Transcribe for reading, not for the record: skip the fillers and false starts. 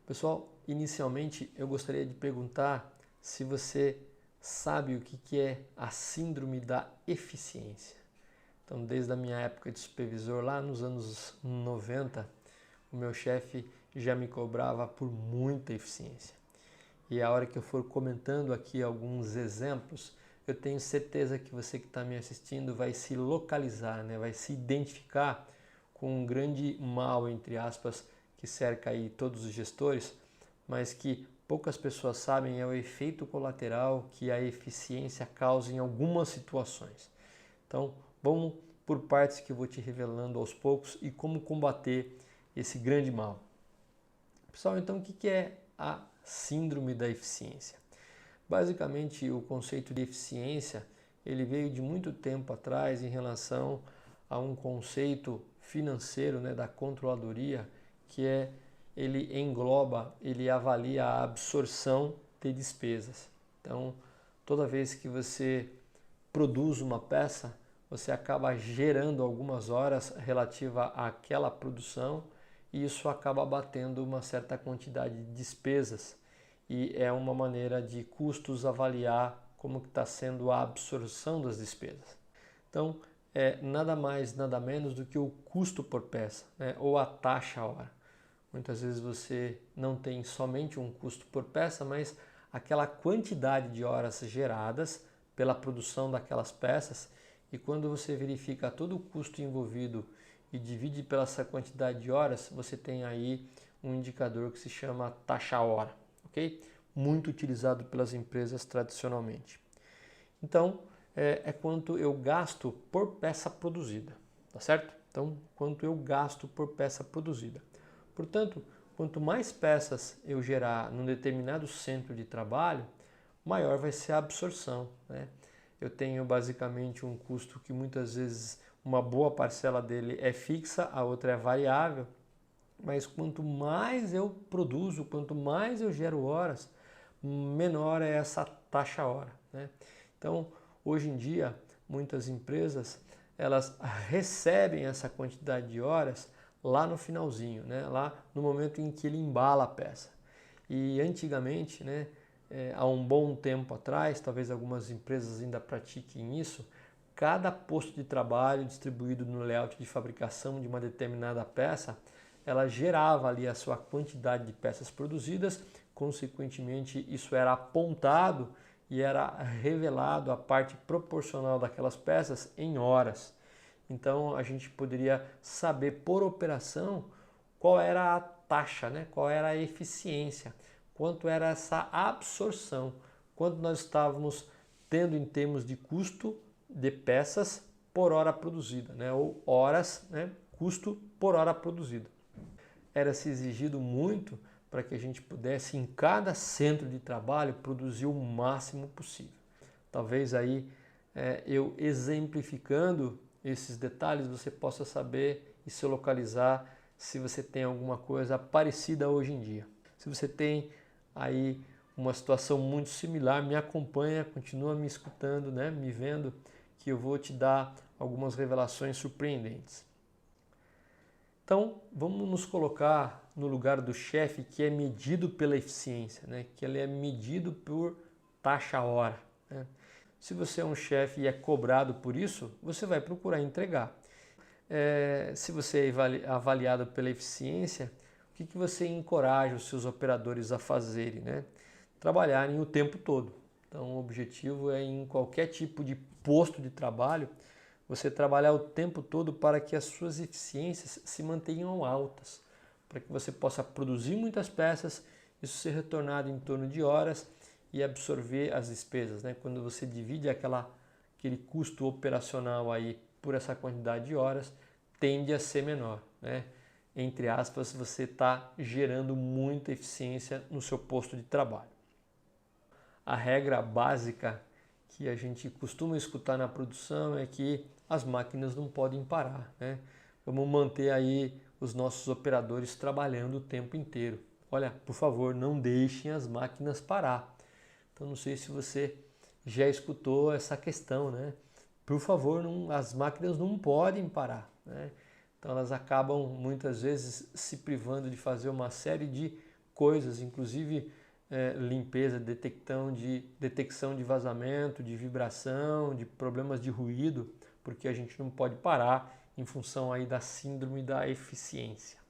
Pessoal, inicialmente eu gostaria de perguntar se você sabe o que é a síndrome da eficiência. Então, desde a minha época de supervisor, lá nos anos 90, o meu chefe já me cobrava por muita eficiência. E a hora que eu for comentando aqui alguns exemplos, eu tenho certeza que você que está me assistindo vai se localizar, né? Vai se identificar com um grande mal, entre aspas, que cerca aí todos os gestores, mas que poucas pessoas sabem é o efeito colateral que a eficiência causa em algumas situações. Então, vamos por partes que eu vou te revelando aos poucos e como combater esse grande mal. Pessoal, então o que é a síndrome da eficiência? Basicamente, o conceito de eficiência ele veio de muito tempo atrás em relação a um conceito financeiro, né, da controladoria, que é ele engloba, ele avalia a absorção de despesas. Então, toda vez que você produz uma peça, você acaba gerando algumas horas relativa àquela produção e isso acaba batendo uma certa quantidade de despesas e é uma maneira de custos avaliar como está sendo a absorção das despesas. Então, é nada mais, nada menos do que o custo por peça, né? Ou a taxa hora. Muitas vezes você não tem somente um custo por peça, mas aquela quantidade de horas geradas pela produção daquelas peças e quando você verifica todo o custo envolvido e divide pela essa quantidade de horas, você tem aí um indicador que se chama taxa hora, ok? Muito utilizado pelas empresas tradicionalmente. Então, é quanto eu gasto por peça produzida, tá certo? Então, quanto eu gasto por peça produzida. Portanto, quanto mais peças eu gerar num determinado centro de trabalho, maior vai ser a absorção, né? Eu tenho basicamente um custo que muitas vezes uma boa parcela dele é fixa, a outra é variável, mas quanto mais eu produzo, quanto mais eu gero horas, menor é essa taxa hora, né? Então, hoje em dia, muitas empresas elas recebem essa quantidade de horas lá no finalzinho, né? Lá no momento em que ele embala a peça. E antigamente, né, há um bom tempo atrás, talvez algumas empresas ainda pratiquem isso, cada posto de trabalho distribuído no layout de fabricação de uma determinada peça, ela gerava ali a sua quantidade de peças produzidas, consequentemente isso era apontado e era revelado a parte proporcional daquelas peças em horas. Então a gente poderia saber por operação qual era a taxa, né? Qual era a eficiência, quanto era essa absorção, quanto nós estávamos tendo em termos de custo de peças por hora produzida, né? Ou horas, né? Custo por hora produzida. Era se exigido muito para que a gente pudesse em cada centro de trabalho produzir o máximo possível. Talvez aí eu exemplificando esses detalhes você possa saber e se localizar se você tem alguma coisa parecida hoje em dia. Se você tem aí uma situação muito similar, me acompanha, continua me escutando, né, me vendo, que eu vou te dar algumas revelações surpreendentes. Então, vamos nos colocar no lugar do chefe que é medido pela eficiência, né, que ele é medido por taxa hora, né? Se você é um chefe e é cobrado por isso, você vai procurar entregar. Se você é avaliado pela eficiência, o que você encoraja os seus operadores a fazerem, né? Trabalharem o tempo todo. Então, o objetivo é em qualquer tipo de posto de trabalho, você trabalhar o tempo todo para que as suas eficiências se mantenham altas, para que você possa produzir muitas peças, isso ser retornado em torno de horas e absorver as despesas, né? Quando você divide aquele custo operacional aí por essa quantidade de horas, tende a ser menor, né? Entre aspas, você está gerando muita eficiência no seu posto de trabalho. A regra básica que a gente costuma escutar na produção é que as máquinas não podem parar, né? Vamos manter aí os nossos operadores trabalhando o tempo inteiro. Olha, por favor, não deixem as máquinas parar. Então, não sei se você já escutou essa questão, né? Por favor, as máquinas não podem parar, né? Então, elas acabam muitas vezes se privando de fazer uma série de coisas, inclusive limpeza, detecção de vazamento, de vibração, de problemas de ruído, porque a gente não pode parar em função aí da síndrome da eficiência.